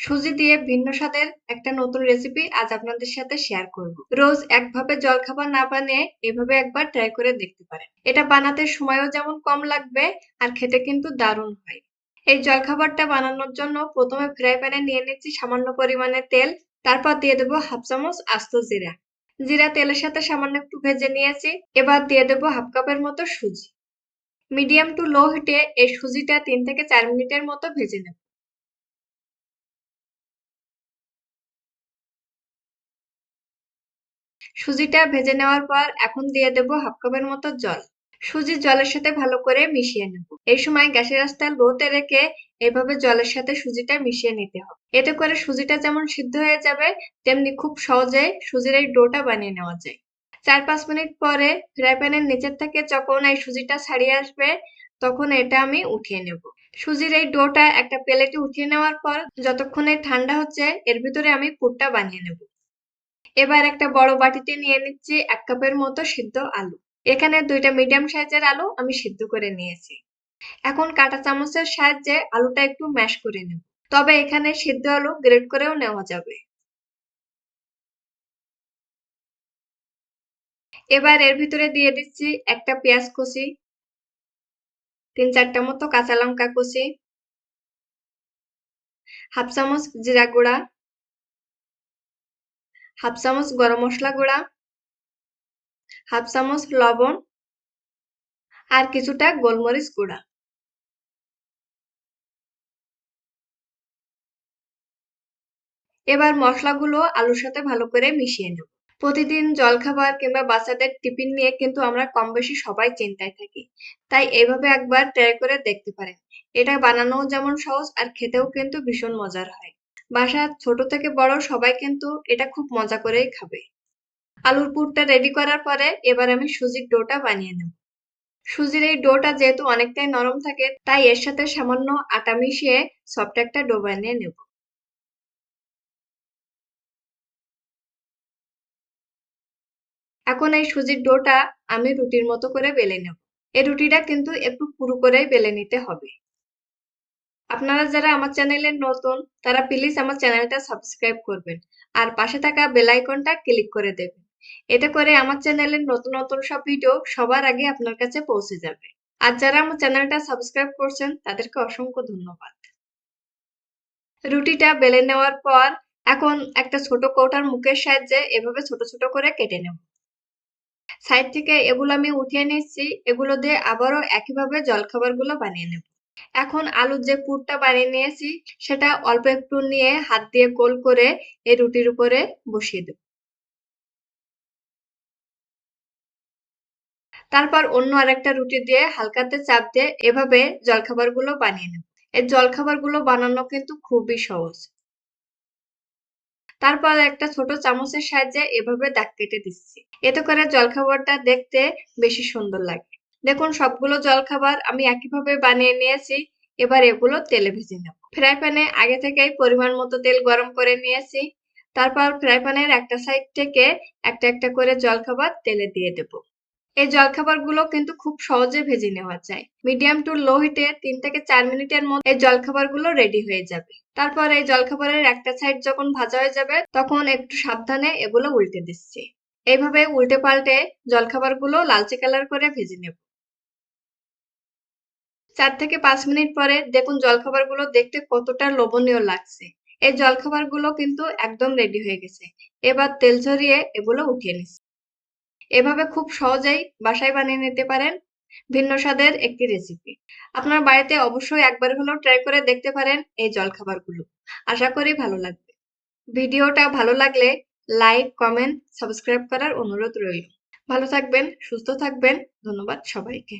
সুজি দিয়ে ভিন্ন স্বাদের একটা নতুন রেসিপি আজ আপনাদের সাথে শেয়ার করব। রোজ একভাবে জলখাবার না বানিয়ে এভাবে একবার ট্রাই করে দেখতে পারেন। এটা বানাতে সময়ও যেমন কম লাগবে আর খেতে কিন্তু দারুণ হয়। এই জলখাবারটা বানানোর জন্য প্রথমে ফ্রাই প্যানে নিয়ে নিচ্ছি সামান্য পরিমাণে তেল, তারপর দিয়ে দেবো হাফ চামচ আস্ত জিরা। জিরা তেলের সাথে সামান্য একটু ভেজে নিয়েছি। এবার দিয়ে দেবো হাফ কাপের মতো সুজি। মিডিয়াম টু লো হিটে এই সুজিটা 3 থেকে 4 মিনিটের মতো ভেজে নেব। সুজিটা ভেজে নেওয়ার পর এখন দিয়ে দেব হাফ কাপের মতো জল। সুজি জলের সাথে ভালো করে মিশিয়ে নেব। এই সময় গ্যাসের আঁচটা লোতে রেখে এভাবে জলের সাথে সুজিটা মিশিয়ে নিতে হবে। এতে করে সুজিটা যেমন সিদ্ধ হয়ে যাবে, তেমনি খুব সহজে সুজির এই ডোটা বানিয়ে নেওয়া যায়। 4-5 মিনিট পরে ফ্রাই প্যানের নিচের থেকে যখন এই সুজিটা ছাড়িয়ে আসবে, তখন এটা আমি উঠিয়ে নেব। সুজির এই ডোটা একটা প্লেটে উঠিয়ে নেওয়ার পর যতক্ষণে ঠান্ডা হচ্ছে এর ভিতরে আমি পুরটা বানিয়ে নেব। এবার একটা বড় বাটিতে নিয়ে নিচ্ছি 1 কাপের মতো সিদ্ধ আলু। এখানে 2টা মিডিয়াম সাইজের আলু আমি সিদ্ধ করে নিয়েছি। এখন কাঁটা চামচের সাহায্যে আলুটা একটু ম্যাশ করে নেব। তবে এখানে সিদ্ধ আলু গ্রেট করেও নেওয়া যাবে। এবার এর ভিতরে দিয়ে দিচ্ছি একটা পেঁয়াজ কুচি, 3-4টা মতো কাঁচা লঙ্কা কুচি, হাফ চামচ জিরা গুঁড়া, হাফ চামচ গরম মশলা গুঁড়া, হাফ চামচ লবণ আর কিছুটা গোলমরিচ গুঁড়া। এবার মশলাগুলো আলুর সাথে ভালো করে মিশিয়ে নেব। প্রতিদিন জলখাবার কিংবা বাচ্চাদের টিফিন নিয়ে কিন্তু আমরা কম বেশি সবাই চিন্তায় থাকি। তাই এভাবে একবার ট্রাই করে দেখতে পারেন। এটা বানানোও যেমন সহজ আর খেতেও কিন্তু ভীষণ মজার হয়। বাসার ছোট থেকে বড় সবাই কিন্তু এটা খুব মজা করেই খাবে। আলুর পুরটা রেডি করার পরে এবার আমি সুজির ডোটা বানিয়ে নেব। সুজির এই ডোটা যেহেতু অনেকটাই নরম থাকে, তাই এর সাথে সামান্য আটা মিশিয়ে সফট একটা ডো বানিয়ে নেব। এখন এই সুজির ডোটা আমি রুটির মতো করে বেলে নেব। এই রুটিটা কিন্তু একটু পুরু করেই বেলে নিতে হবে। আপনারা যারা আমার চ্যানেলে নতুন, তারা প্লিজ আমার চ্যানেলটা সাবস্ক্রাইব করবেন আর পাশে থাকা বেল আইকনটা ক্লিক করে দেবেন। এতে করে আমার চ্যানেলের নতুন নতুন সব ভিডিও সবার আগে আপনার কাছে পৌঁছে যাবে। আর যারা আমার চ্যানেলটা সাবস্ক্রাইব করছেন তাদেরকে অসংখ্য ধন্যবাদ। রুটিটা বেলে নেওয়ার পর এখন একটা ছোট কৌটার মুখের সাহায্যে এভাবে ছোট ছোট করে কেটে নেব। সাইড থেকে এগুলো আমি উঠিয়ে নিচ্ছি। এগুলো দিয়ে আবারও একইভাবে জলখাবারগুলো বানিয়ে নেব। এখন আলুর যে পুরটা বানিয়ে নিয়েছি সেটা অল্প একটু নিয়ে হাত দিয়ে গোল করে এই রুটির উপরে বসিয়ে দেব। তারপর অন্য আরেকটা রুটি দিয়ে হালকাতে চাপ দিয়ে এভাবে জলখাবারগুলো বানিয়ে নেব। এই জলখাবারগুলো বানানো কিন্তু খুবই সহজ। তারপর একটা ছোট চামচের সাহায্যে এভাবে দাগ কেটে দিচ্ছি। এতে করে জলখাবারটা দেখতে বেশি সুন্দর লাগে। দেখুন সবগুলো জলখাবার আমি একইভাবে বানিয়ে নিয়েছি। এবার এগুলো তেলে ভেজে নেব। ফ্রাই প্যানে আগে থেকেই পরিমাণ মতো তেল গরম করে নিয়েছি। তারপর ফ্রাই প্যানের একটা সাইড থেকে একটা একটা করে জলখাবার তেলে দিয়ে দেব। এই জলখাবারগুলো কিন্তু খুব সহজে ভেজে নেওয়া যায়। মিডিয়াম টু লো হিটে 3 থেকে 4 মিনিটের মধ্যে এই জলখাবারগুলো রেডি হয়ে যাবে। তারপর এই জলখাবারের একটা সাইড যখন ভাজা হয়ে যাবে তখন একটু সাবধানে এগুলো উল্টে দিচ্ছি। এইভাবে উল্টে পাল্টে জলখাবারগুলো লালচে কালার করে ভেজে নেব। 4 থেকে 5 মিনিট পরে দেখুন জলখাবারগুলো দেখতে কতটা লোভনীয় লাগছে। এই জলখাবারগুলো কিন্তু একদম রেডি হয়ে গেছে। এবার তেল ঝরিয়ে এগুলো উঠিয়ে নিচ্ছি। এভাবে খুব সহজেই বাসায় বানিয়ে নিতে পারেন ভিন্ন স্বাদের একটি রেসিপি। আপনার বাড়িতে অবশ্যই একবার হলেও ট্রাই করে দেখতে পারেন এই জলখাবারগুলো। আশা করি ভালো লাগবে। ভিডিওটা ভালো লাগলে লাইক, কমেন্ট, সাবস্ক্রাইব করার অনুরোধ রইল। ভালো থাকবেন, সুস্থ থাকবেন। ধন্যবাদ সবাইকে।